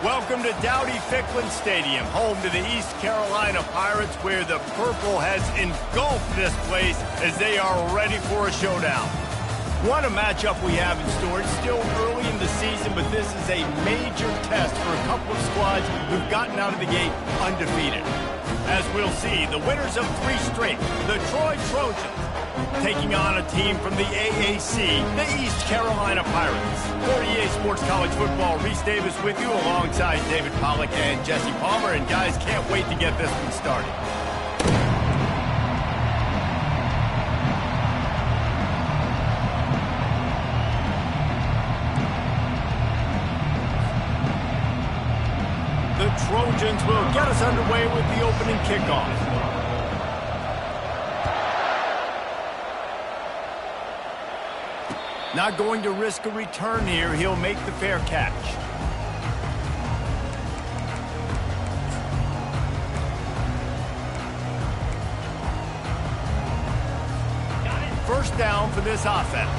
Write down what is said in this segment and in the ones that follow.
Welcome to Dowdy-Ficklin Stadium, home to the East Carolina Pirates, where the purple has engulfed this place as they are ready for a showdown. What a matchup we have in store. It's still early in the season, but this is a major test for a couple of squads who've gotten out of the gate undefeated. As we'll see, the winners of 3 straight, the Troy Trojans, taking on a team from the AAC, the East Carolina Pirates. For EA Sports College Football, Reese Davis with you alongside David Pollack and Jesse Palmer. And guys, can't wait to get this one started. The Trojans will get us underway with the opening kickoff. Not going to risk a return here. He'll make the fair catch. First down for this offense.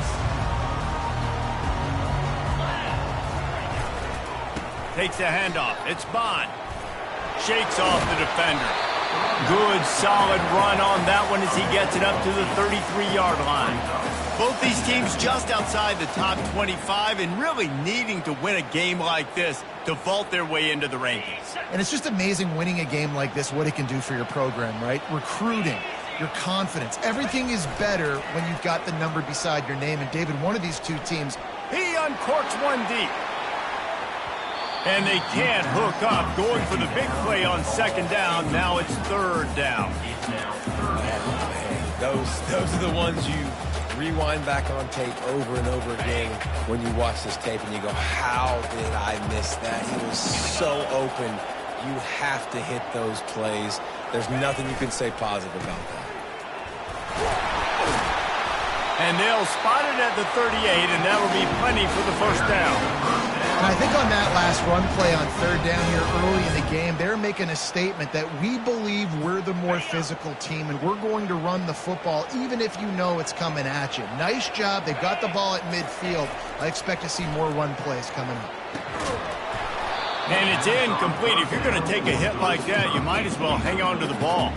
Takes a handoff. It's Bond. Shakes off the defender. Good, solid run on that one as he gets it up to the 33-yard line. Both these teams just outside the top 25 and really needing to win a game like this to vault their way into the rankings. And it's just amazing winning a game like this, what it can do for your program, right? Recruiting, your confidence, everything is better when you've got the number beside your name. And David, one of these two teams, he uncorks one deep. And they can't hook up, going for the big play on second down. Now it's third down. Those are the ones you rewind back on tape over and over again when you watch this tape and you go, how did I miss that? He was so open. You have to hit those plays. There's nothing you can say positive about that. And they'll spot it at the 38, and that'll be plenty for the first down. And I think on that last run play on third down here early in the game, they're making a statement that we believe we're the more physical team and we're going to run the football even if you know it's coming at you. Nice job. They've got the ball at midfield. I expect to see more run plays coming up. And it's incomplete. If you're going to take a hit like that, you might as well hang on to the ball.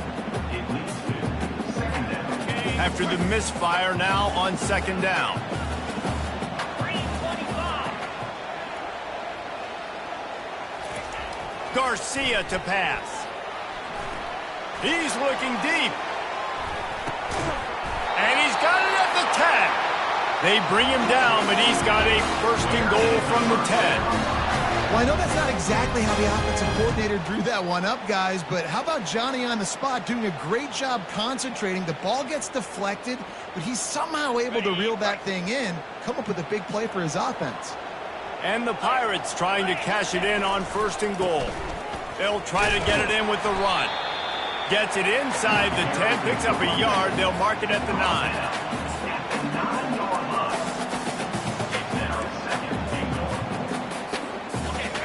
After the misfire, now on second down. Garcia to pass. He's looking deep. And he's got it at the 10. They bring him down, but he's got a first and goal from the 10. Well, I know that's not exactly how the offensive coordinator drew that one up, guys, but how about Johnny on the spot doing a great job concentrating? The ball gets deflected, but he's somehow able to reel that thing in, come up with a big play for his offense. And the Pirates trying to cash it in on first and goal. They'll try to get it in with the run. Gets it inside the 10, picks up a yard. They'll mark it at the 9.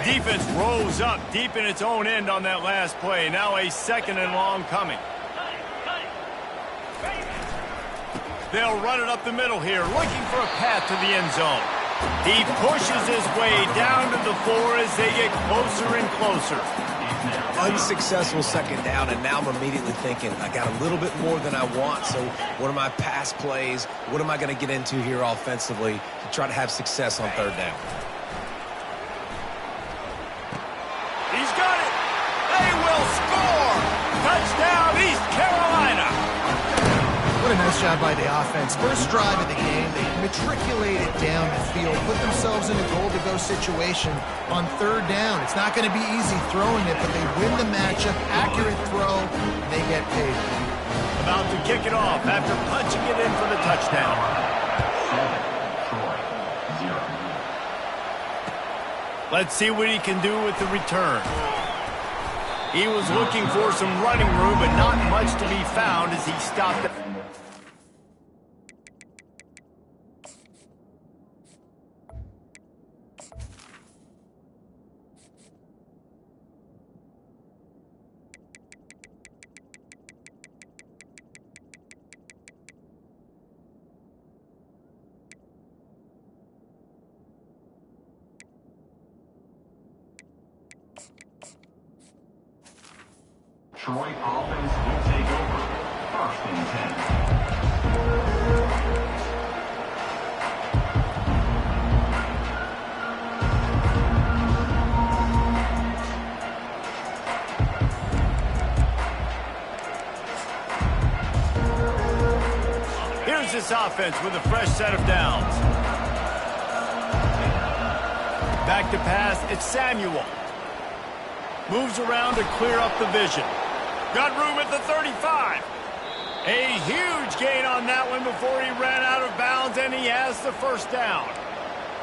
Defense rolls up deep in its own end on that last play. Now a second and long coming. They'll run it up the middle here, looking for a path to the end zone. He pushes his way down to the 4 as they get closer and closer. Unsuccessful second down, and now I'm immediately thinking, I got a little bit more than I want, so what are my pass plays? What am I going to get into here offensively to try to have success on third down? He's got it. They will score. Touchdown, East Carolina. What a nice job by the offense. First drive of the game, they matriculated down the field, put themselves in a goal-to-go situation on third down. It's not going to be easy throwing it, but they win the matchup, accurate throw, and they get paid. About to kick it off after punching it in for the touchdown. 7-0. Let's see what he can do with the return. He was looking for some running room, but not much to be found as he stopped it. Troy offense will take over. 1st and 10. Here's this offense with a fresh set of downs. Back to pass, it's Samuel. Moves around to clear up the vision. Got room at the 35. A huge gain on that one before he ran out of bounds, and he has the first down.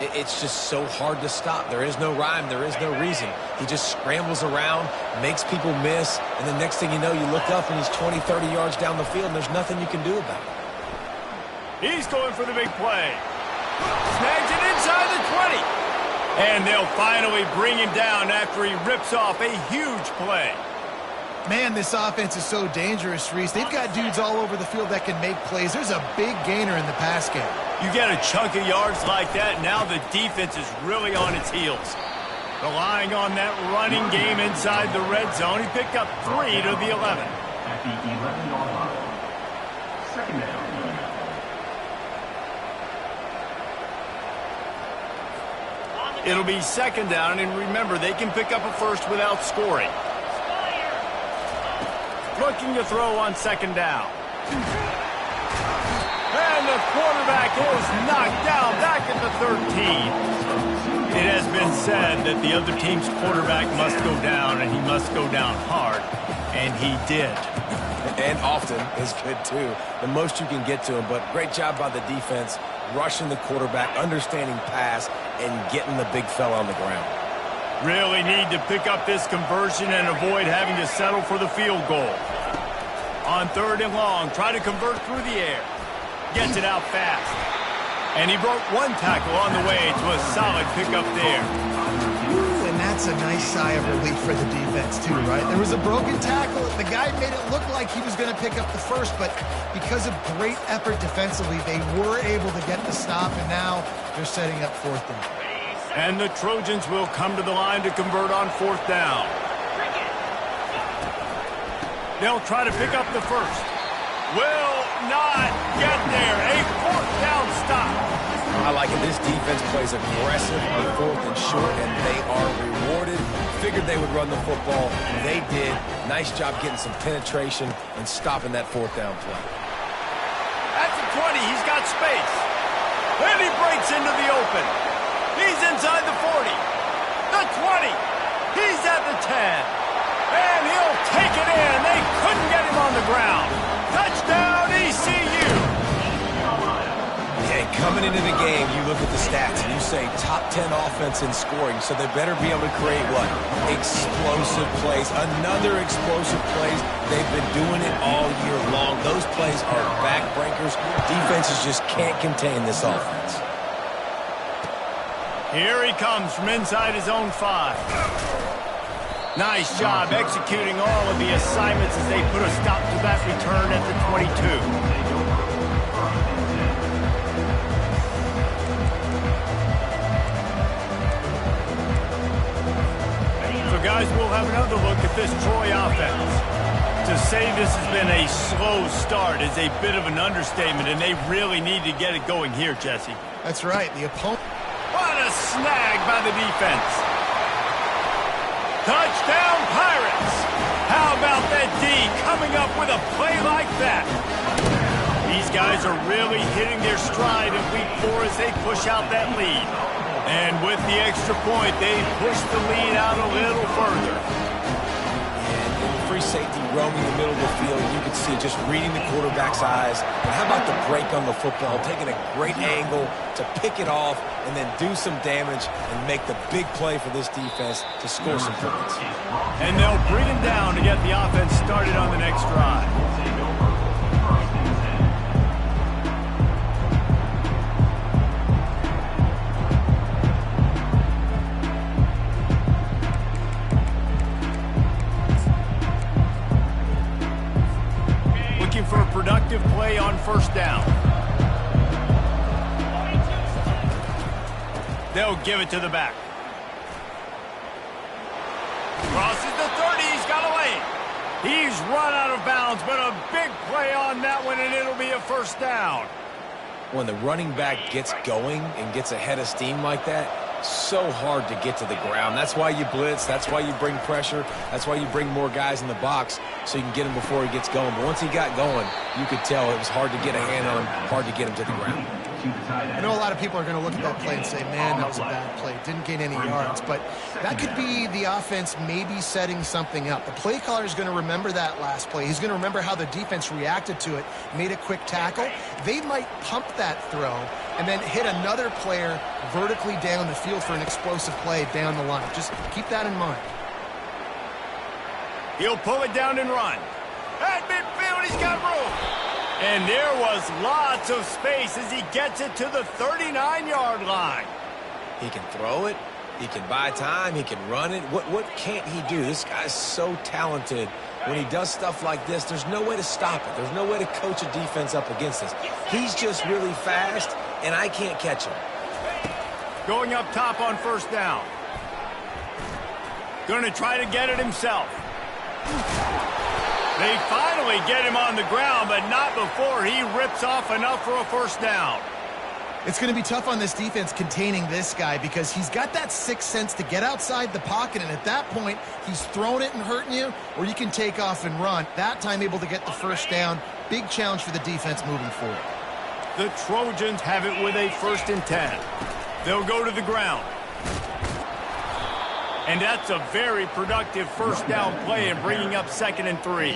It's just so hard to stop. There is no rhyme. There is no reason. He just scrambles around, makes people miss, and the next thing you know, you look up and he's 20, 30 yards down the field, and there's nothing you can do about it. He's going for the big play. Snags it inside the 20. And they'll finally bring him down after he rips off a huge play. Man, this offense is so dangerous, Reese. They've got dudes all over the field that can make plays. There's a big gainer in the pass game. You get a chunk of yards like that, now the defense is really on its heels. Relying on that running game inside the red zone, he picked up 3 to the 11. At the 11-yard line. 2nd down. It'll be 2nd down, and remember, they can pick up a first without scoring. Looking to throw on 2nd down. And the quarterback is knocked down back at the 13. It has been said that the other team's quarterback must go down, and he must go down hard, and he did. And often is good, too. The most you can get to him, but great job by the defense, rushing the quarterback, understanding pass, and getting the big fella on the ground. Really need to pick up this conversion and avoid having to settle for the field goal. On 3rd and long, try to convert through the air. Gets it out fast. And he broke one tackle on the way to a solid pickup there. And that's a nice sigh of relief for the defense, too, right? There was a broken tackle. The guy made it look like he was going to pick up the first, but because of great effort defensively, they were able to get the stop, and now they're setting up 4th down. And the Trojans will come to the line to convert on 4th down. They'll try to pick up the first. Will not get there. A 4th down stop. I like it. This defense plays aggressive on 4th and short, and they are rewarded. Figured they would run the football. They did. Nice job getting some penetration and stopping that 4th down play. At the 20, he's got space. And he breaks into the open. He's inside the 40. The 20. He's at the 10. And he'll take it in. They couldn't get him on the ground. Touchdown, ECU. Yeah, coming into the game, you look at the stats and you say top 10 offense in scoring, so they better be able to create what? Explosive plays. Another explosive plays. They've been doing it all year long. Those plays are backbreakers. Defenses just can't contain this offense. Here he comes from inside his own 5. Nice job executing all of the assignments as they put a stop to that return at the 22. So guys, we'll have another look at this Troy offense. To say this has been a slow start is a bit of an understatement, and they really need to get it going here, Jesse. That's right. The opponent. What a snag by the defense. Touchdown, Pirates! How about that D coming up with a play like that? These guys are really hitting their stride in week 4 as they push out that lead. And with the extra point, they push the lead out a little further. And in the free safety roaming the middle of the field, you can see just reading the quarterback's eyes. And how about the break on the football, taking a great angle to pick it off and then do some damage and make the big play for this defense to score some points. And they'll bring him down to get the offense started on the next drive. Looking for a productive play on 1st down. They'll give it to the back. Crosses the 30, he's got a lane. He's run out of bounds, but a big play on that one, and it'll be a first down. When the running back gets going and gets ahead of steam like that, so hard to get to the ground. That's why you blitz. That's why you bring pressure. That's why you bring more guys in the box so you can get him before he gets going. But once he got going, you could tell it was hard to get a hand on him, hard to get him to the ground. I know a lot of people are going to look at that play and say, man, that was a bad play. Didn't gain any yards. But that could be the offense maybe setting something up. The play caller is going to remember that last play. He's going to remember how the defense reacted to it, made a quick tackle. They might pump that throw and then hit another player vertically down the field for an explosive play down the line. Just keep that in mind. He'll pull it down and run. At midfield, he's got room. And there was lots of space as he gets it to the 39-yard line. He can throw it. He can buy time. He can run it. What can't he do? This guy's so talented. When he does stuff like this, there's no way to stop it. There's no way to coach a defense up against this. He's just really fast, and I can't catch him. Going up top on first down. Going to try to get it himself. They finally get him on the ground, but not before he rips off enough for a first down. It's going to be tough on this defense containing this guy because he's got that sixth sense to get outside the pocket, and at that point, he's throwing it and hurting you, or you can take off and run. That time able to get the first down. Big challenge for the defense moving forward. The Trojans have it with a 1st and 10. They'll go to the ground. And that's a very productive first down play and bringing up 2nd and 3.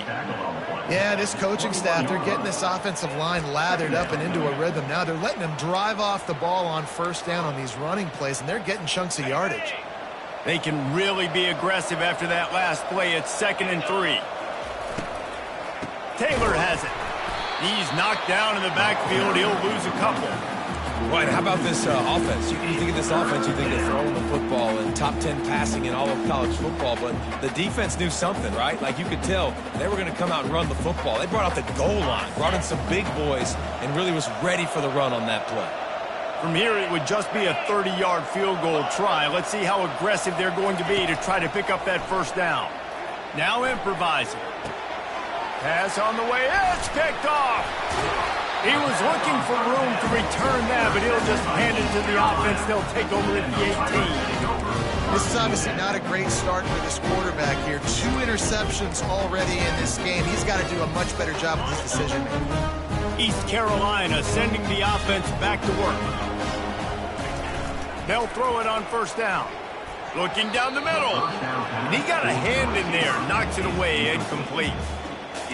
Yeah, this coaching staff, they're getting this offensive line lathered up and into a rhythm. Now they're letting them drive off the ball on first down on these running plays, and they're getting chunks of yardage. They can really be aggressive after that last play. It's 2nd and 3. Taylor has it. He's knocked down in the backfield. He'll lose a couple. Right, how about this offense? You think of this offense, you think of throwing the football and top 10 passing in all of college football, but the defense knew something, right? Like you could tell they were going to come out and run the football. They brought out the goal line, brought in some big boys, and really was ready for the run on that play. From here, it would just be a 30-yard field goal try. Let's see how aggressive they're going to be to try to pick up that first down. Now improvising. Pass on the way. It's picked off. He was looking for room to return that, but he'll just hand it to the offense. They'll take over at the 18. This is obviously not a great start for this quarterback here. 2 interceptions already in this game. He's got to do a much better job with his decision. East Carolina sending the offense back to work. They'll throw it on first down. Looking down the middle. He got a hand in there. Knocks it away. Incomplete.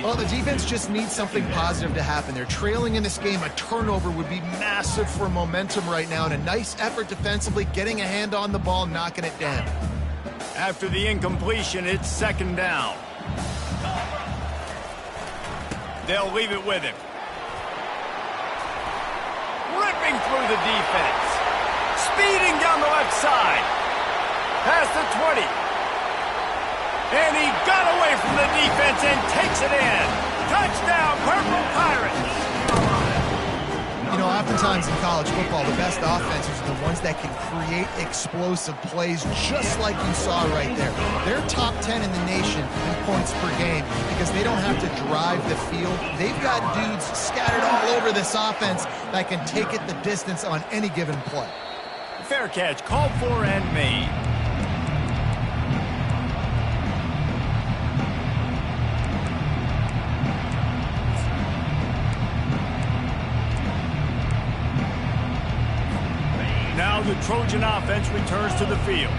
Well, the defense just needs something positive to happen. They're trailing in this game. A turnover would be massive for momentum right now, and a nice effort defensively, getting a hand on the ball, knocking it down. After the incompletion, it's 2nd down. They'll leave it with him. Ripping through the defense. Speeding down the left side. Past the 20. And he got away from the defense and takes it in. Touchdown, Purple Pirates. You know, oftentimes in college football, the best offenses are the ones that can create explosive plays just like you saw right there. They're top 10 in the nation in points per game because they don't have to drive the field. They've got dudes scattered all over this offense that can take it the distance on any given play. Fair catch, called for and made. Now the Trojan offense returns to the field.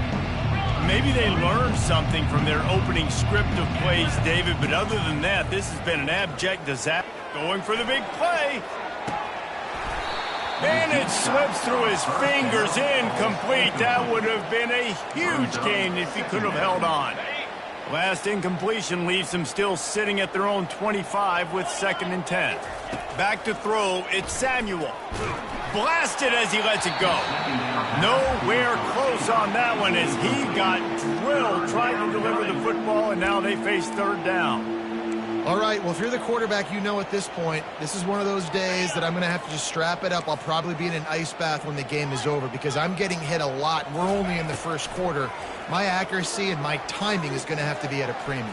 Maybe they learned something from their opening script of plays, David, but other than that, this has been an abject disaster. Going for the big play. And it slips through his fingers, incomplete. That would have been a huge gain if he could have held on. Last incompletion leaves them still sitting at their own 25 with 2nd and 10. Back to throw, it's Samuel. Blasted as he lets it go. Nowhere close on that one as he got drilled trying to deliver the football, and now they face 3rd down. All right, well, if you're the quarterback, you know at this point, this is one of those days that I'm going to have to just strap it up. I'll probably be in an ice bath when the game is over because I'm getting hit a lot, and we're only in the 1st quarter. My accuracy and my timing is going to have to be at a premium.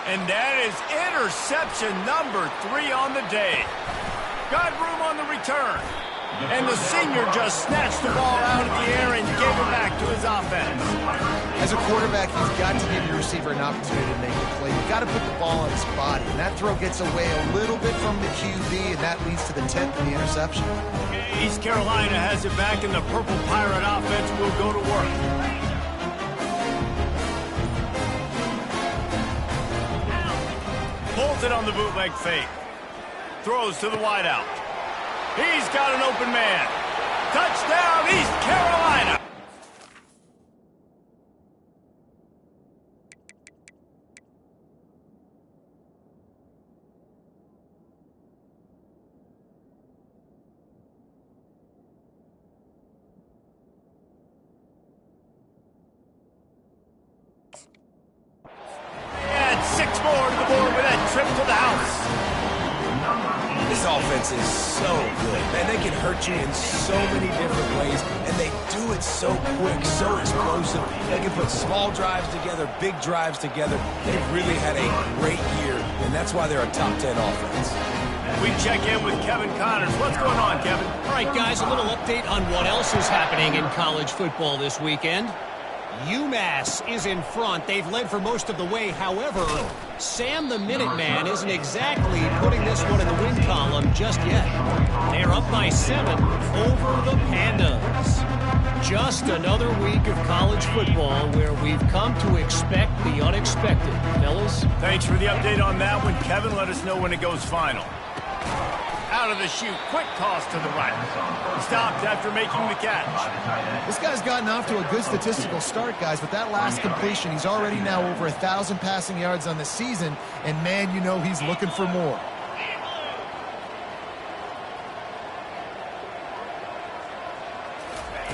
And that is interception number 3 on the day. Got room on the return. And the senior just snatched the ball out of the air and gave it back to his offense. As a quarterback, you've got to give your receiver an opportunity to make a play. You've got to put the ball on his body. And that throw gets away a little bit from the QB, and that leads to the tip and the interception. East Carolina has it back, and the Purple Pirate offense will go to work. Pulls it on the bootleg fake. Throws to the wideout. He's got an open man. Touchdown, East Carolina! And 6 more to the board with that trip to the house. This offense is so good. Man, they can hurt you in so many different ways, and they do it so quick, so explosive. They can put small drives together, big drives together. They've really had a great year, and that's why they're a top 10 offense. We check in with Kevin Connors. What's going on, Kevin? All right, guys, a little update on what else is happening in college football this weekend. UMass is in front. They've led for most of the way. However, Sam the Minuteman isn't exactly putting this one in the win column just yet. They're up by 7 over the Pandas. Just another week of college football where we've come to expect the unexpected. Fellas? Thanks for the update on that one, Kevin. Let us know when it goes final. Out of the chute, quick toss to the right. Stopped after making the catch. This guy's gotten off to a good statistical start, guys, but that last completion, he's already now over 1,000 passing yards on the season, and man, you know he's looking for more.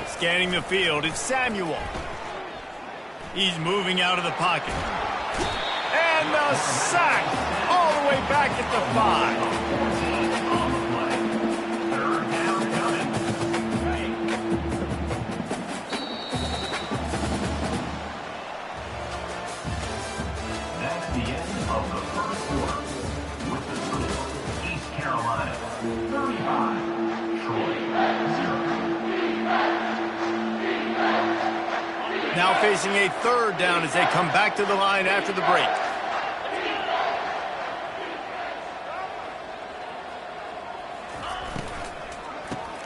Scanning the field, it's Samuel. He's moving out of the pocket. And the sack all the way back at the 5. Now facing a 3rd down as they come back to the line after the break.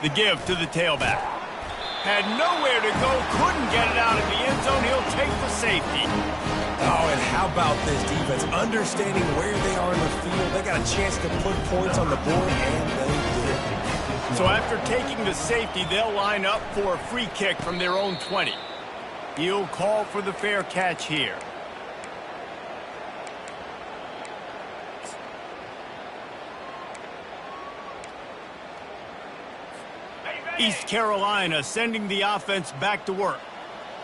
The give to the tailback. Had nowhere to go, couldn't get it out of the end zone. He'll take the safety. Oh, and how about this defense? Understanding where they are in the field. They got a chance to put points on the board, and they did. So after taking the safety, they'll line up for a free kick from their own 20. He'll call for the fair catch here. East Carolina sending the offense back to work.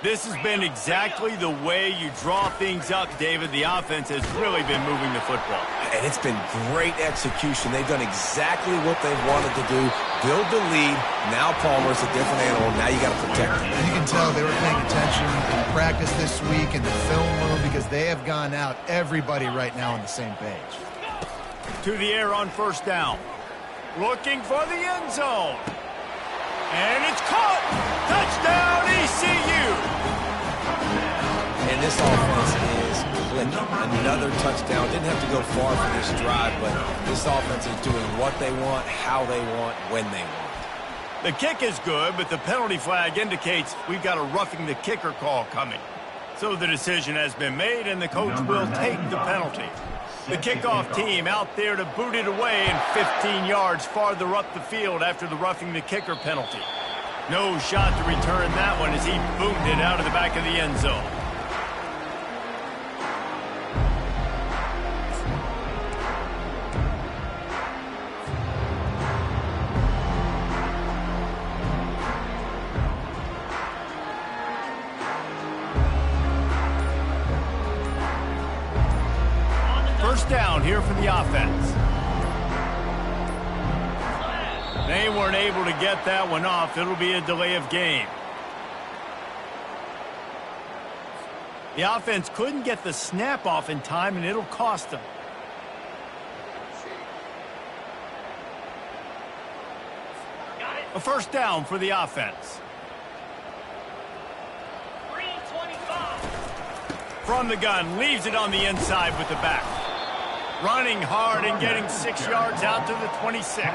This has been exactly the way you draw things up, David. The offense has really been moving the football. And it's been great execution. They've done exactly what they've wanted to do. Build the lead. Now Palmer's a different animal. Now you got to protect him. You can tell they were paying attention in practice this week in the film room because they have gone out, everybody right now on the same page. To the air on 1st down. Looking for the end zone. And it's caught! Touchdown, ECU! And this offense is clicking. Another touchdown. Didn't have to go far for this drive, but this offense is doing what they want, how they want, when they want. The kick is good, but the penalty flag indicates we've got a roughing the kicker call coming. So the decision has been made, and the coach will take the penalty. The kickoff team out there to boot it away and 15 yards farther up the field after the roughing the kicker penalty. No shot to return that one as he boomed it out of the back of the end zone. First down here for the offense. They weren't able to get that one off. It'll be a delay of game. The offense couldn't get the snap off in time, and it'll cost them. A first down for the offense. From the gun, leaves it on the inside with the back. Running hard and getting 6 yards out to the 26.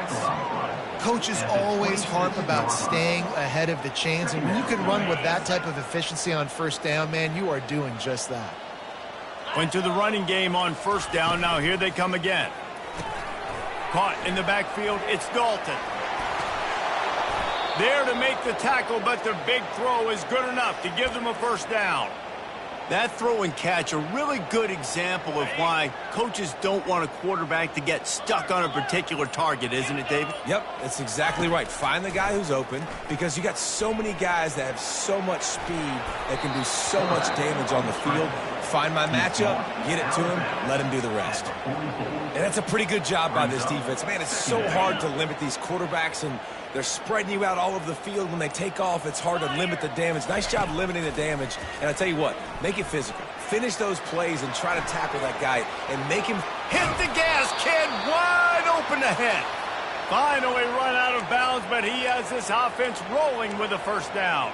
Coaches always harp about staying ahead of the chains, and when you can run with that type of efficiency on first down, man, you are doing just that. Went to the running game on first down. Now here they come again. Caught in the backfield, it's Dalton. There to make the tackle, but their big throw is good enough to give them a first down. That throw and catch, a really good example of why coaches don't want a quarterback to get stuck on a particular target, isn't it, David? Yep, that's exactly right. Find the guy who's open, because you got so many guys that have so much speed that can do so much damage on the field. Find my matchup, get it to him, let him do the rest. And that's a pretty good job by this defense. Man, it's so hard to limit these quarterbacks, and they're spreading you out all over the field. When they take off, it's hard to limit the damage. Nice job limiting the damage. And I tell you what, make it physical. Finish those plays and try to tackle that guy and make him hit the gas, kid. Wide open ahead. Finally run out of bounds, but he has this offense rolling with a first down.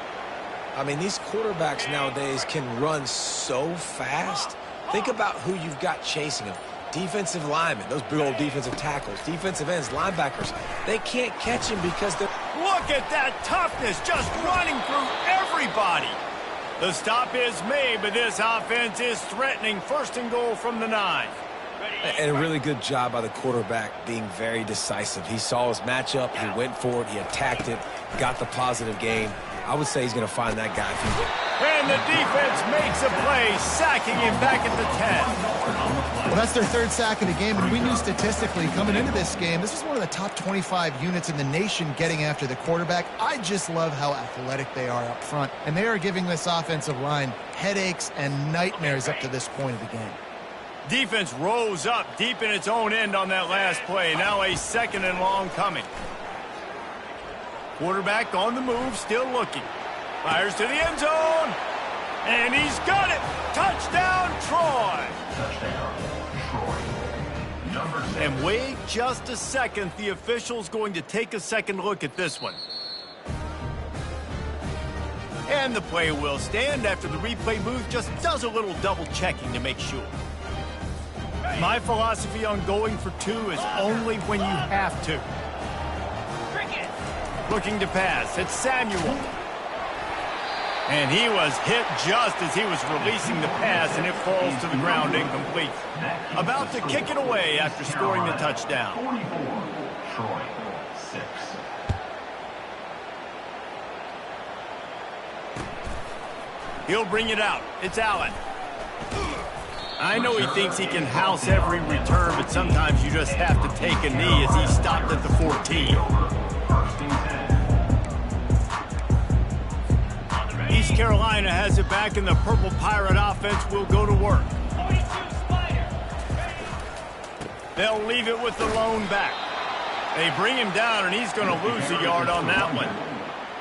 I mean, these quarterbacks nowadays can run so fast. Think about who you've got chasing them. Defensive linemen, those big old defensive tackles, defensive ends, linebackers, they can't catch him because they're... Look at that toughness, just running through everybody. The stop is made, but this offense is threatening. First and goal from the 9. And a really good job by the quarterback being very decisive. He saw his matchup, he went for it, he attacked it, got the positive gain. I would say he's going to find that guy. And the defense makes a play, sacking him back at the 10. Well, that's their third sack of the game, and we knew statistically coming into this game, this was one of the top 25 units in the nation getting after the quarterback. I just love how athletic they are up front, and they are giving this offensive line headaches and nightmares up to this point of the game. Defense rose up deep in its own end on that last play. Now a second and long coming. Quarterback on the move, still looking. Fires to the end zone. And he's got it. Touchdown, Troy. And wait just a second. The official's going to take a second look at this one. And the play will stand after the replay booth just does a little double checking to make sure. My philosophy on going for 2 is only when you have to. Looking to pass, it's Samuel. And he was hit just as he was releasing the pass, and it falls to the ground incomplete. About to kick it away after scoring the touchdown. 44, Troy, 6. He'll bring it out. It's Allen. I know he thinks he can house every return, but sometimes you just have to take a knee as he stopped at the 14. East Carolina has it back, and the Purple Pirate offense will go to work. They'll leave it with the lone back. They bring him down, and he's going to lose a yard on that one.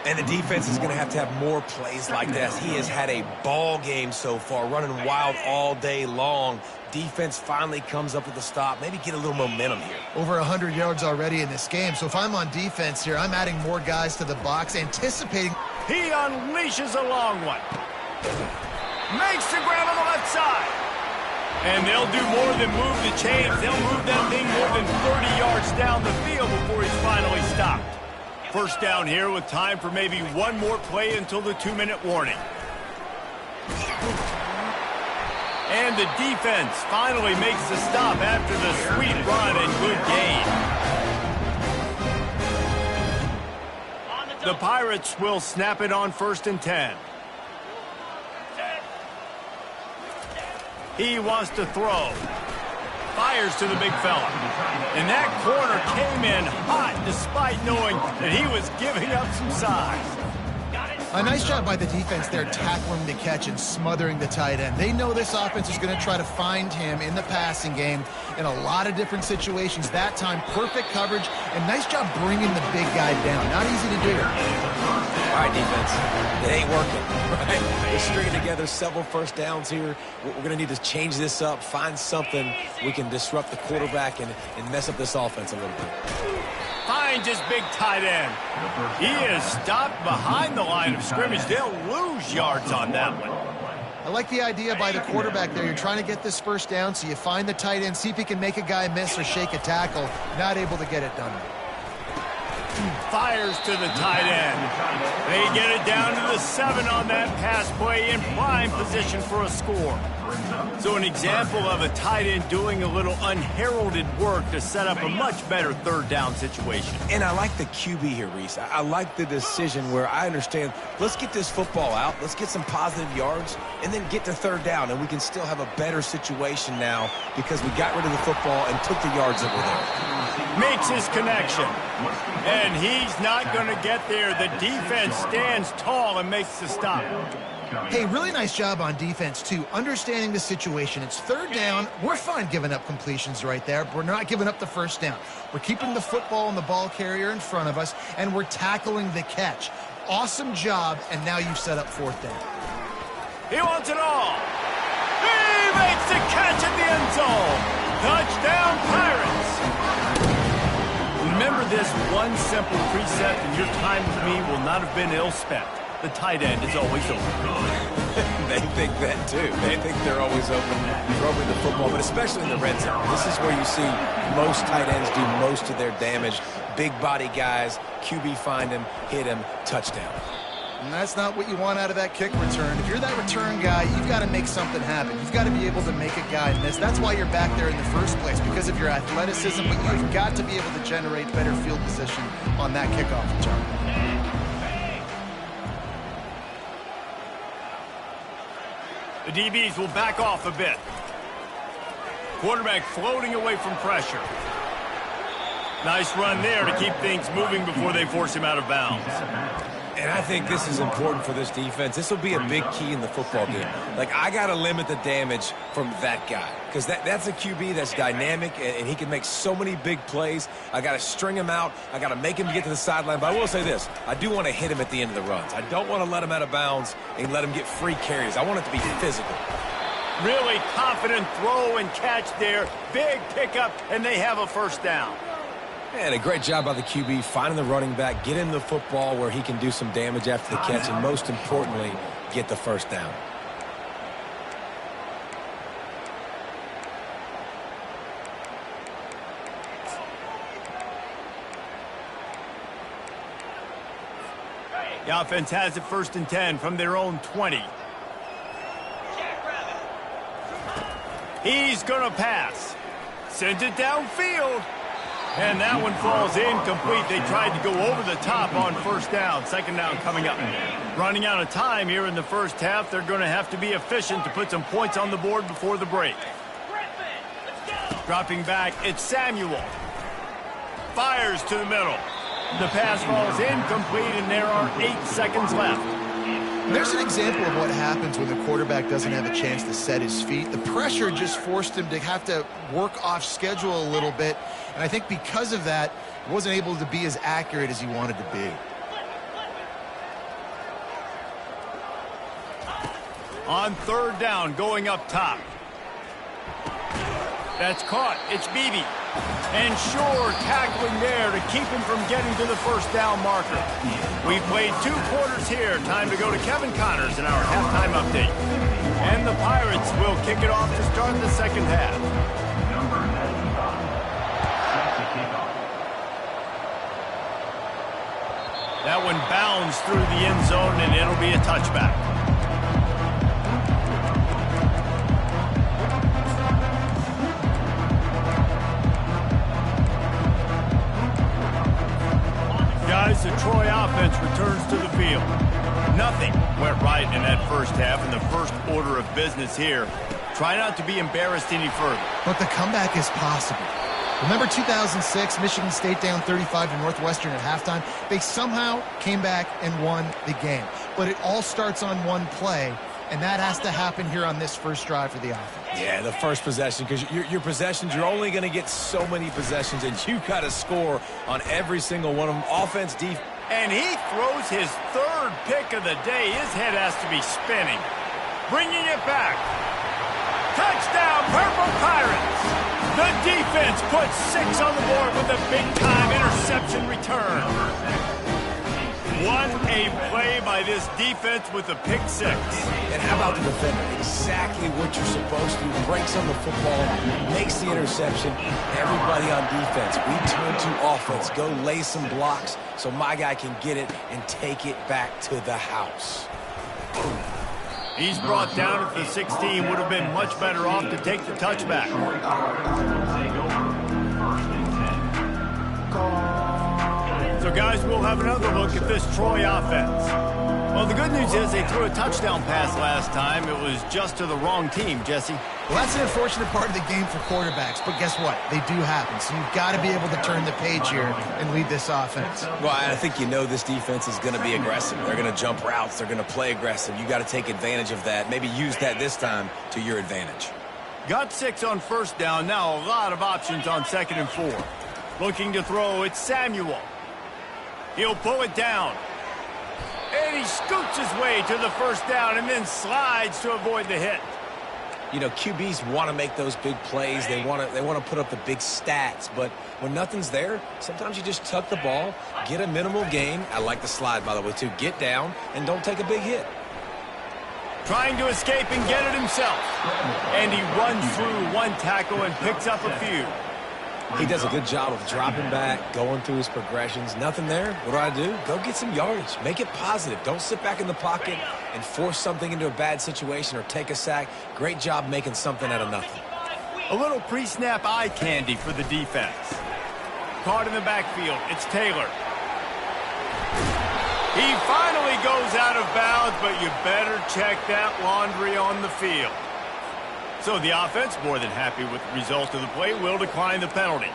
And the defense is going to have more plays like this. He has had a ball game so far, running wild all day long. Defense finally comes up with a stop. Maybe get a little momentum here. Over 100 yards already in this game. So if I'm on defense here, I'm adding more guys to the box, anticipating. He unleashes a long one. Makes the grab on the left side. And they'll do more than move the chains. They'll move that thing more than 30 yards down the field before he's finally stopped. First down here with time for maybe one more play until the 2-minute warning. And the defense finally makes the stop after the sweet run and good gain. The Pirates will snap it on 1st and 10. He wants to throw. Fires to the big fella. And that corner came in hot despite knowing that he was giving up some size. A nice job by the defense there, tackling the catch and smothering the tight end. They know this offense is going to try to find him in the passing game in a lot of different situations. That time, perfect coverage, and nice job bringing the big guy down. Not easy to do. All right, defense. It ain't working, right? We're stringing together several first downs here. We're going to need to change this up, find something we can disrupt the quarterback and mess up this offense a little bit. Finds his big tight end. He is stopped behind the line of scrimmage. They'll lose yards on that one. I like the idea by the quarterback there. You're trying to get this first down, so you find the tight end, see if he can make a guy miss or shake a tackle. Not able to get it done. Fires to the tight end. They get it down to the 7 on that pass play in prime position for a score. So an example of a tight end doing a little unheralded work to set up a much better third down situation. And I like the QB here, Reese. I like the decision where I understand, let's get this football out, let's get some positive yards, and then get to third down, and we can still have a better situation now because we got rid of the football and took the yards that were there. Makes his connection. And he's not going to get there. The defense stands tall and makes the stop. Hey, really nice job on defense, too. Understanding the situation. It's third down. We're fine giving up completions right there. We're not giving up the first down. We're keeping the football and the ball carrier in front of us, and we're tackling the catch. Awesome job, and now you've set up fourth down. He wants it all. He makes the catch at the end zone. Touchdown, Pirates. Remember this one simple precept, and your time with me will not have been ill-spent. The tight end is always open. They think that, too. They think they're always open, throwing the football, but especially in the red zone. This is where you see most tight ends do most of their damage. Big body guys, QB find him, hit him, touchdown. And that's not what you want out of that kick return. If you're that return guy, you've got to make something happen. You've got to be able to make a guy miss. That's why you're back there in the first place, because of your athleticism, but you've got to be able to generate better field position on that kickoff return. The DBs will back off a bit. Quarterback floating away from pressure. Nice run there to keep things moving before they force him out of bounds. And I think this is important for this defense. This will be a big key in the football game. Like, I got to limit the damage from that guy because that's a QB that's dynamic, and he can make so many big plays. I got to string him out. I got to make him get to the sideline. But I will say this. I do want to hit him at the end of the runs. I don't want to let him out of bounds and let him get free carries. I want it to be physical. Really confident throw and catch there. Big pickup, and they have a first down. And a great job by the QB finding the running back, get him the football where he can do some damage after the catch, and most importantly, get the first down. The offense has it 1st and 10 from their own 20. He's going to pass. Sends it downfield. And that one falls incomplete. They tried to go over the top on first down. Second down coming up. Running out of time here in the first half. They're going to have to be efficient to put some points on the board before the break. Dropping back, it's Samuel. Fires to the middle. The pass falls incomplete, and there are 8 seconds left. There's an example of what happens when the quarterback doesn't have a chance to set his feet. The pressure just forced him to have to work off schedule a little bit. And I think because of that, he wasn't able to be as accurate as he wanted to be. On third down, going up top. That's caught. It's Beebe. And Shore tackling there to keep him from getting to the first down marker. We've played 2 quarters here. Time to go to Kevin Connors in our halftime update. And the Pirates will kick it off to start the second half. That one bounds through the end zone, and it'll be a touchback. Guys, the Troy offense returns to the field. Nothing went right in that first half, and the first order of business here. Try not to be embarrassed any further. But the comeback is possible. Remember 2006, Michigan State down 35 to Northwestern at halftime? They somehow came back and won the game. but it all starts on one play, and that has to happen here on this first drive for the offense. Yeah, the first possession, because your possessions, you're only going to get so many possessions, and you got to score on every single one of them. Offense, defense. And he throws his third pick of the day. His head has to be spinning. Bringing it back. Touchdown, Purple Pirates. The defense puts 6 on the board with a big-time interception return. What a play by this defense with a pick 6. And how about the defender? Exactly what you're supposed to do. Breaks on the football, makes the interception. Everybody on defense, we turn to offense. Go lay some blocks so my guy can get it and take it back to the house. He's brought down at the 16. Would have been much better off to take the touchback. So, guys, we'll have another look at this Troy offense. Well, the good news is they threw a touchdown pass last time. It was just to the wrong team, Jesse. Well, that's an unfortunate part of the game for quarterbacks, but guess what? They do happen. So you've got to be able to turn the page here and lead this offense. Well, I think you know this defense is going to be aggressive. They're going to jump routes. They're going to play aggressive. You got to take advantage of that. Maybe use that this time to your advantage. Got 6 on first down. Now a lot of options on 2nd and 4. Looking to throw, it's Samuel. He'll pull it down. And he scoots his way to the first down and then slides to avoid the hit. You know, QBs want to make those big plays. They want to put up the big stats. But when nothing's there, sometimes you just tuck the ball, get a minimal gain. I like the slide, by the way, too. Get down and don't take a big hit. Trying to escape and get it himself. And he runs through one tackle and picks up a few. He does a good job of dropping back, going through his progressions. Nothing there. What do? Go get some yardage. Make it positive. Don't sit back in the pocket and force something into a bad situation or take a sack. Great job making something out of nothing. A little pre-snap eye candy for the defense. Caught in the backfield. It's Taylor. He finally goes out of bounds, but you better check that laundry on the field. So the offense, more than happy with the result of the play, will decline the penalty.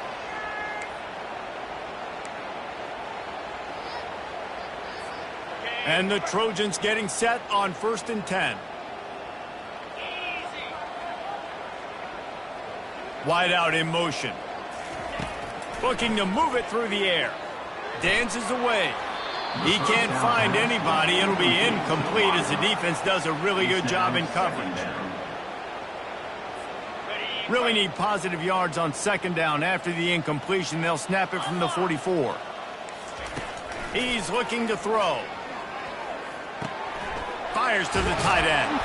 And the Trojans getting set on 1st and 10. Wide out in motion. Looking to move it through the air. Dances away. He can't find anybody. It'll be incomplete as the defense does a really good job in coverage. Really need positive yards on 2nd down. After the incompletion, they'll snap it from the 44. He's looking to throw. Fires to the tight end.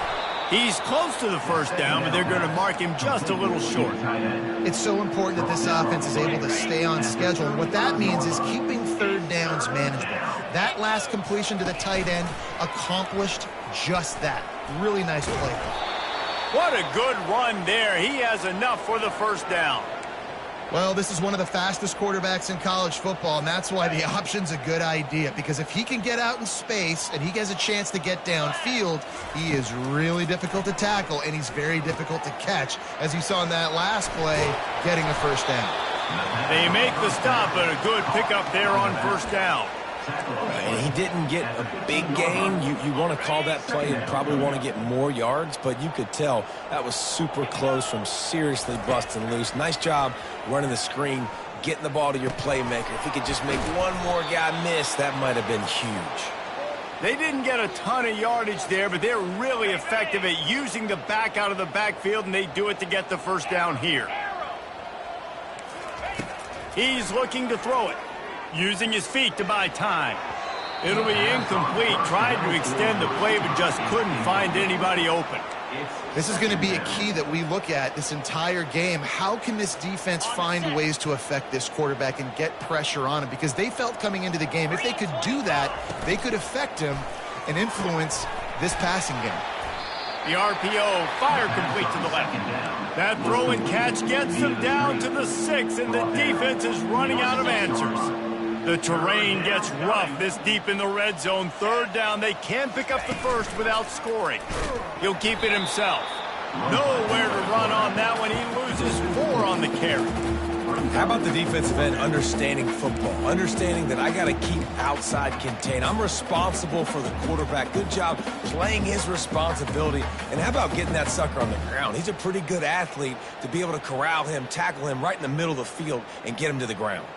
He's close to the first down, but they're going to mark him just a little short. It's so important that this offense is able to stay on schedule. And what that means is keeping 3rd downs manageable. That last completion to the tight end accomplished just that. Really nice play. What a good run there. He has enough for the first down. Well, this is one of the fastest quarterbacks in college football, and that's why the option's a good idea. Because if he can get out in space and he has a chance to get downfield, he is really difficult to tackle, and he's very difficult to catch, as you saw in that last play, getting a first down. They make the stop, but a good pickup there on first down. And he didn't get a big gain. You want to call that play and probably want to get more yards, but you could tell that was super close from seriously busting loose. Nice job running the screen, getting the ball to your playmaker. If he could just make one more guy miss, that might have been huge. They didn't get a ton of yardage there, but they're really effective at using the back out of the backfield, and they do it to get the first down here. He's looking to throw it. Using his feet to buy time. It'll be incomplete. Tried to extend the play, but just couldn't find anybody open. This is going to be a key that we look at this entire game. How can this defense find ways to affect this quarterback and get pressure on him? Because they felt coming into the game, if they could do that, they could affect him and influence this passing game. The RPO, fire complete to the left. That throw and catch gets them down to the 6, and the defense is running out of answers. The terrain gets rough this deep in the red zone. 3rd down, they can't pick up the first without scoring. He'll keep it himself. Nowhere to run on that one. He loses 4 on the carry. How about the defensive end understanding football, understanding that I got to keep outside contained. I'm responsible for the quarterback. Good job playing his responsibility. And how about getting that sucker on the ground? He's a pretty good athlete to be able to corral him, tackle him right in the middle of the field, and get him to the ground.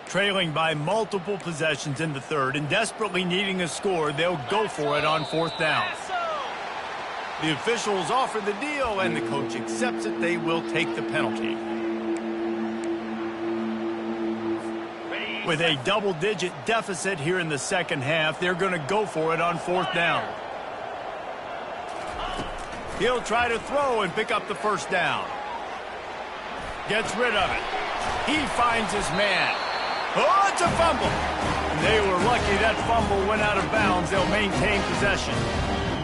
Trailing by multiple possessions in the third and desperately needing a score, they'll go for it on fourth down. The officials offer the deal, and the coach accepts it. They will take the penalty. With a double-digit deficit here in the second half, they're going to go for it on fourth down. He'll try to throw and pick up the first down. Gets rid of it. He finds his man. Oh, it's a fumble. They were lucky that fumble went out of bounds. They'll maintain possession.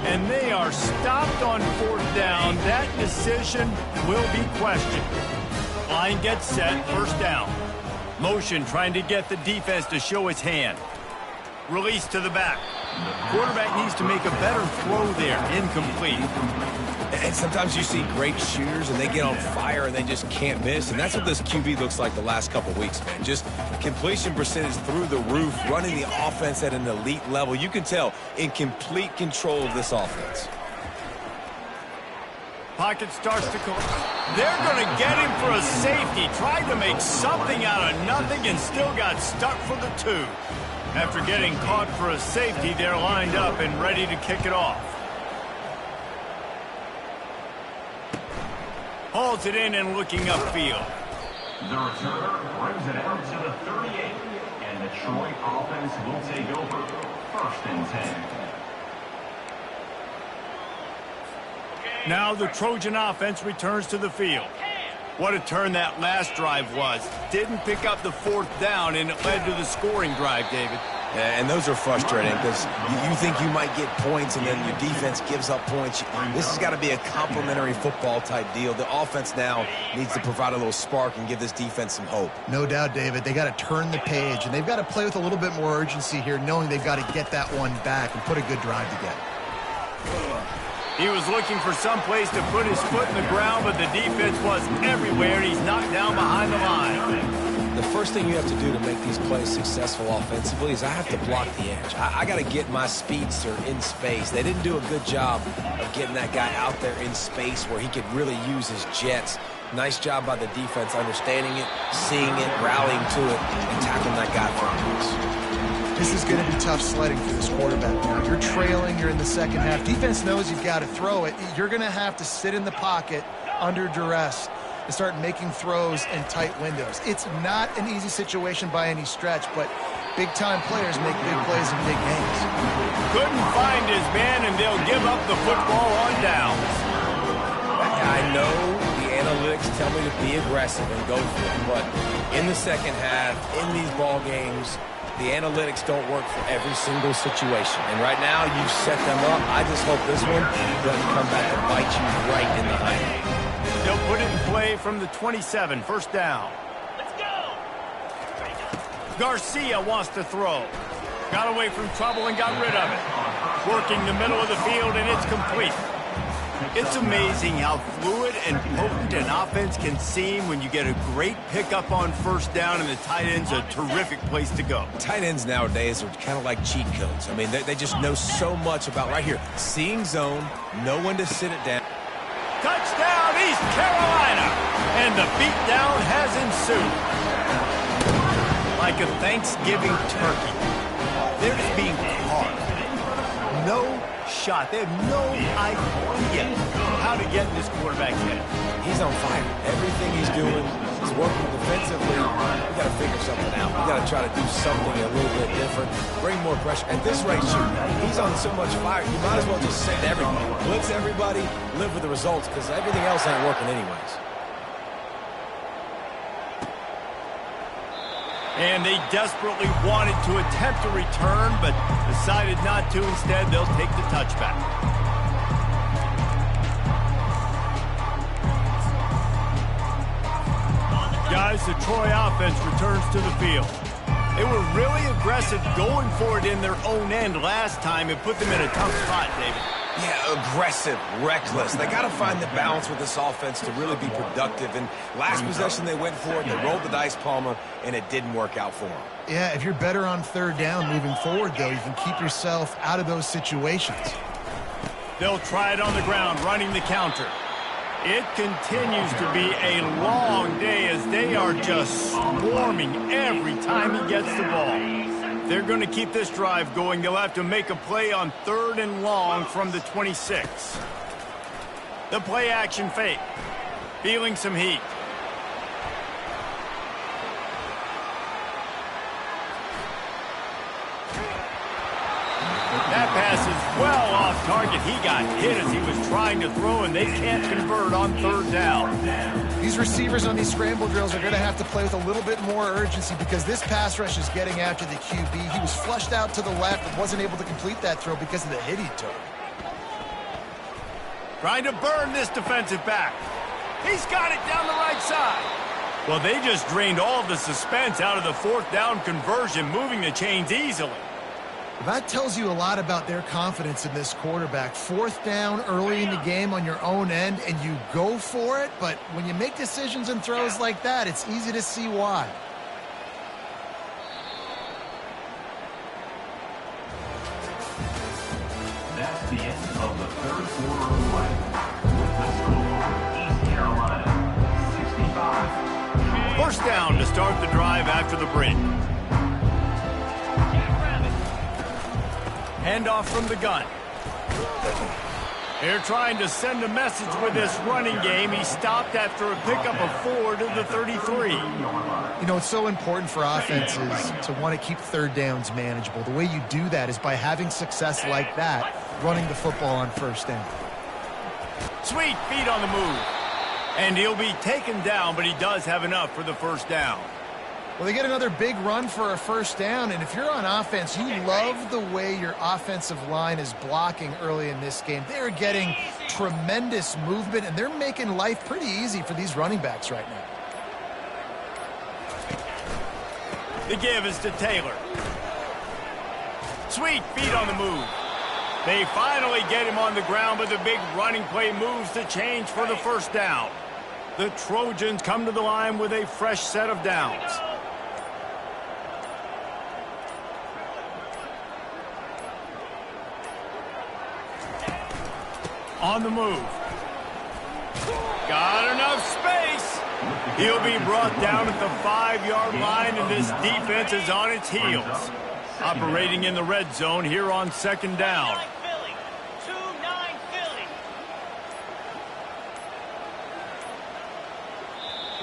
And they are stopped on fourth down. That decision will be questioned. Line gets set, first down. Motion trying to get the defense to show its hand. Release to the back. Quarterback needs to make a better throw there. Incomplete. And sometimes you see great shooters, and they get on fire, and they just can't miss. And that's what this QB looks like the last couple of weeks, man. Just completion percentage through the roof, running the offense at an elite level. You can tell in complete control of this offense. Pocket starts to go. They're going to get him for a safety. Tried to make something out of nothing and still got stuck for the two. After getting caught for a safety, they're lined up and ready to kick it off. Hauls it in and looking upfield. The returner brings it out to the 38, and the Detroit offense will take over. First and 10. Now the Trojan offense returns to the field. What a turn that last drive was. Didn't pick up the fourth down, and it led to the scoring drive, David. And those are frustrating because you think you might get points, and then your defense gives up points. This has got to be a complementary football type deal. The offense now needs to provide a little spark and give this defense some hope. No doubt, David. They got to turn the page, and they've got to play with a little bit more urgency here, knowing they've got to get that one back and put a good drive together. He was looking for some place to put his foot in the ground, but the defense was everywhere, and he's knocked down behind the line. The first thing you have to do to make these plays successful offensively is I have to block the edge. I got to get my speedster in space. They didn't do a good job of getting that guy out there in space where he could really use his jets. Nice job by the defense understanding it, seeing it, rallying to it, and tackling that guy for a loss. This is going to be tough sledding for this quarterback now. You're trailing. You're in the second half. Defense knows you've got to throw it. You're going to have to sit in the pocket under duress and start making throws in tight windows. It's not an easy situation by any stretch, but big-time players make big plays in big games. Couldn't find his man, and they'll give up the football on downs. I know the analytics tell me to be aggressive and go for it, but in the second half, in these ball games, the analytics don't work for every single situation. And right now, you've set them up. I just hope this one doesn't come back and bite you right in the hind. They'll put it in play from the 27, first down. Let's go! Garcia wants to throw. Got away from trouble and got rid of it. Working the middle of the field, and it's complete. It's amazing how fluid and potent an offense can seem when you get a great pickup on first down, and the tight end's a terrific place to go. Tight ends nowadays are kind of like cheat codes. I mean, they just know so much about right here. Seeing zone, know when to sit it down. Touchdown, East Carolina! And the beatdown has ensued. Like a Thanksgiving turkey. They're just being carved. No shot. They have no idea how to get in this quarterback's head. He's on fire. Everything he's doing is working defensively. We got to figure something out. We got to try to do something a little bit different, bring more pressure. At this rate, shoot, he's on so much fire, you might as well just send everybody. Blitz everybody, live with the results, because everything else ain't working anyways. And they desperately wanted to attempt a return, but decided not to. Instead, they'll take the touchback. guys, the Troy offense returns to the field. They were really aggressive going for it in their own end last time. It put them in a tough spot, David. Yeah, aggressive, reckless. They got to find the balance with this offense to really be productive. And last possession they went for it, they rolled the dice, Palmer, and it didn't work out for them. Yeah, if you're better on third down moving forward, though, you can keep yourself out of those situations. They'll try it on the ground, running the counter. It continues to be a long day as they are just swarming every time he gets the ball. They're going to keep this drive going. They'll have to make a play on 3rd and long from the 26. The play action fake. Feeling some heat. That pass is well off target. He got hit as he was trying to throw, and they can't convert on 3rd down. These receivers on these scramble drills are going to have to play with a little bit more urgency because this pass rush is getting after the QB. He was flushed out to the left and wasn't able to complete that throw because of the hit he took. Trying to burn this defensive back. He's got it down the right side. Well, they just drained all the suspense out of the 4th down conversion, moving the chains easily. That tells you a lot about their confidence in this quarterback. 4th down early in the game on your own end, and you go for it, but when you make decisions and throws like that, it's easy to see why. That's the end of the 3rd quarter of play. With the score, East Carolina 65. First down to start the drive after the break. Handoff from the gun. They're trying to send a message with this running game. He stopped after a pickup of 4 to the 33. You know, it's so important for offenses to want to keep 3rd downs manageable. The way you do that is by having success like that, running the football on 1st down. Sweet feet on the move. And he'll be taken down, but he does have enough for the 1st down. Well, they get another big run for a 1st down, and if you're on offense, you love the way your offensive line is blocking early in this game. They're getting tremendous movement, and they're making life pretty easy for these running backs right now. The give is to Taylor. Sweet feet on the move. They finally get him on the ground, but the big running play moves the change for the 1st down. The Trojans come to the line with a fresh set of downs. On the move. Got enough space. He'll be brought down at the 5-yard line, and this defense is on its heels. Operating in the red zone here on 2nd down.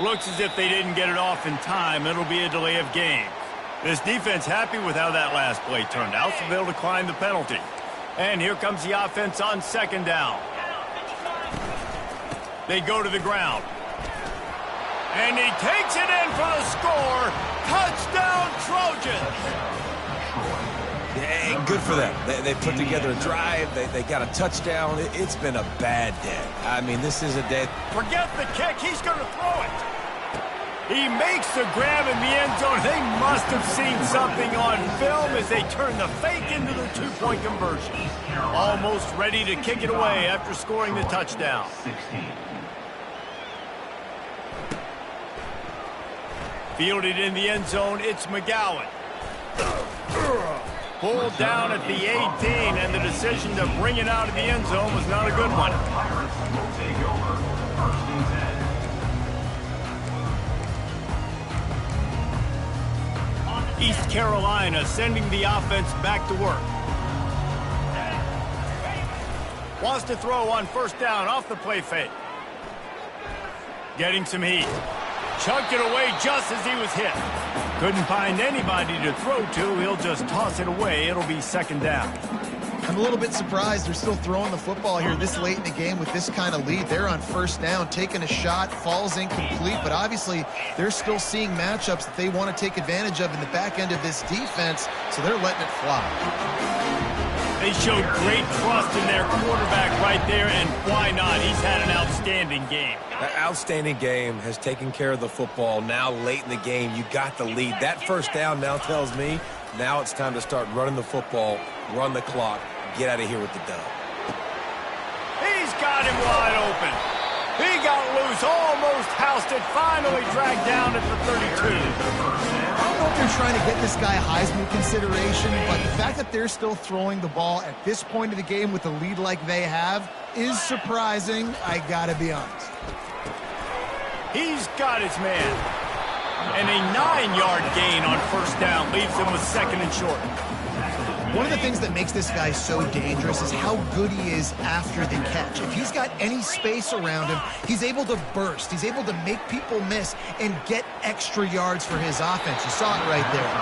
Looks as if they didn't get it off in time. It'll be a delay of game. This defense happy with how that last play turned out, so they'll decline the penalty. And here comes the offense on 2nd down. They go to the ground. And he takes it in for the score. Touchdown, Trojans! Yeah, good for them. They put together a drive. They got a touchdown. It's been a bad day. I mean, this is a day. Forget the kick. He's going to throw it. He makes the grab in the end zone. They must have seen something on film as they turn the fake into the 2-point conversion. Almost ready to kick it away after scoring the touchdown. 16. Fielded in the end zone, it's McGowan. Pulled down at the 18, and the decision to bring it out of the end zone was not a good one. Pirates will take over 1st and 10. East Carolina sending the offense back to work. Wants to throw on 1st down off the play fake. Getting some heat. Chucked it away just as he was hit. Couldn't find anybody to throw to. He'll just toss it away. It'll be 2nd down. I'm a little bit surprised they're still throwing the football here this late in the game with this kind of lead. They're on 1st down, taking a shot, falls incomplete, but obviously they're still seeing matchups that they want to take advantage of in the back end of this defense, so they're letting it fly. They showed great trust in their quarterback right there, and why not? He's had an outstanding game. That outstanding game has taken care of the football. Now late in the game, you got the lead. That first down now tells me now it's time to start running the football, run the clock, get out of here with the dub. He's got him wide open. He got loose, almost housed it, finally dragged down at the 32. I don't know if they're trying to get this guy Heisman consideration, but the fact that they're still throwing the ball at this point of the game with a lead like they have is surprising, I gotta be honest. He's got his man. And a 9-yard gain on first down leaves him with second and short. One of the things that makes this guy so dangerous is how good he is after the catch. If he's got any space around him, he's able to burst. He's able to make people miss and get extra yards for his offense. You saw it right there.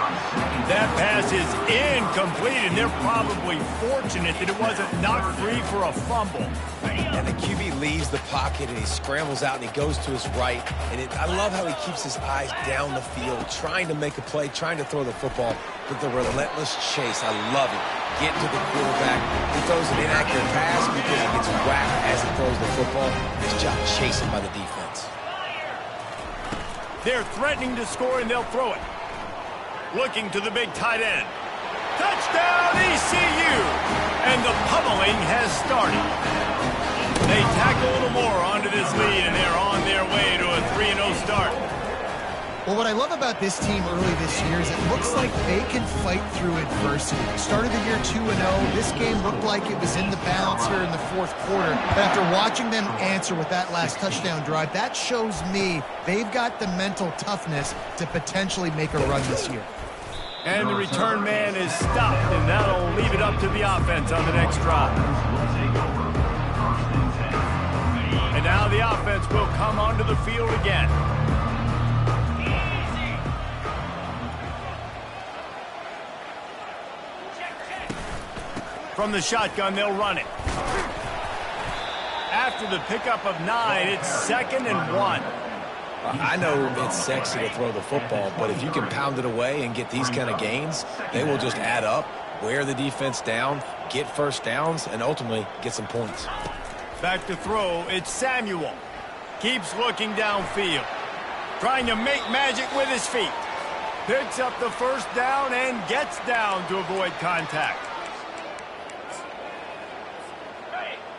That pass is incomplete, and they're probably fortunate that it wasn't knocked free for a fumble. And the QB leaves the pocket, and he scrambles out, and he goes to his right. And I love how he keeps his eyes down the field, trying to make a play, trying to throw the football, but the relentless chase. I love it. Get to the quarterback. He throws an inaccurate pass because he gets whacked as he throws the football. Nice job chasing by the defense. They're threatening to score, and they'll throw it. Looking to the big tight end. Touchdown, ECU! And the pummeling has started. They tack a little more onto this lead, and they're on their way to a 3-0 start. Well, what I love about this team early this year is it looks like they can fight through adversity. Started the year 2-0. This game looked like it was in the balance here in the fourth quarter. But after watching them answer with that last touchdown drive, that shows me they've got the mental toughness to potentially make a run this year. And the return man is stopped, and that'll leave it up to the offense on the next drive. And now the offense will come onto the field again. From the shotgun, they'll run it. After the pickup of 9, it's 2nd and 1. I know it's sexy to throw the football, but if you can pound it away and get these kind of gains, they will just add up, wear the defense down, get first downs, and ultimately get some points. Back to throw, it's Samuel. Keeps looking downfield. Trying to make magic with his feet. Picks up the first down and gets down to avoid contact.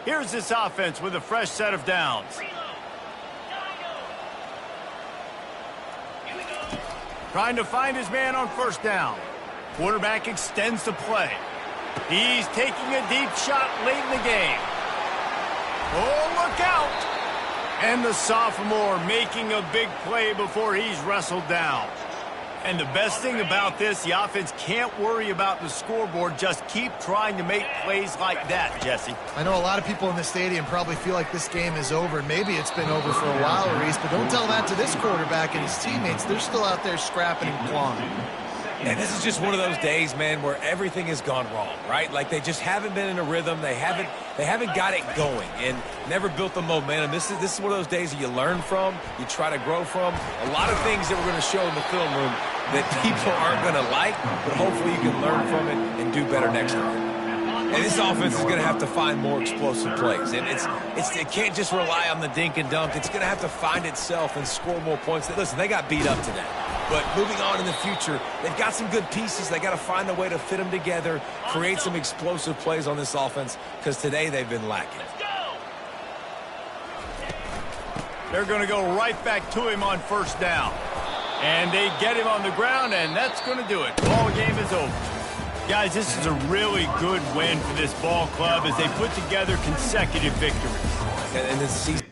Here's this offense with a fresh set of downs. Trying to find his man on first down. Quarterback extends the play. He's taking a deep shot late in the game. Oh, look out! And the sophomore making a big play before he's wrestled down. And the best thing about this, the offense can't worry about the scoreboard. Just keep trying to make plays like that, Jesse. I know a lot of people in the stadium probably feel like this game is over, and maybe it's been over for a while, Reese, but don't tell that to this quarterback and his teammates. They're still out there scrapping and clawing. And this is just one of those days, man, where everything has gone wrong, right? Like they just haven't been in a rhythm. They haven't got it going and never built the momentum. This is one of those days that you learn from, you try to grow from. A lot of things that we're going to show in the film room that people aren't going to like, but hopefully you can learn from it and do better next time. And this offense is going to have to find more explosive plays. And it can't just rely on the dink and dunk. It's going to have to find itself and score more points. Listen, they got beat up today. But moving on in the future, they've got some good pieces. They got to find a way to fit them together, create some explosive plays on this offense, because today they've been lacking. They're going to go right back to him on first down. And they get him on the ground, and that's going to do it. Ball game is over. Guys, this is a really good win for this ball club as they put together consecutive victories. And this season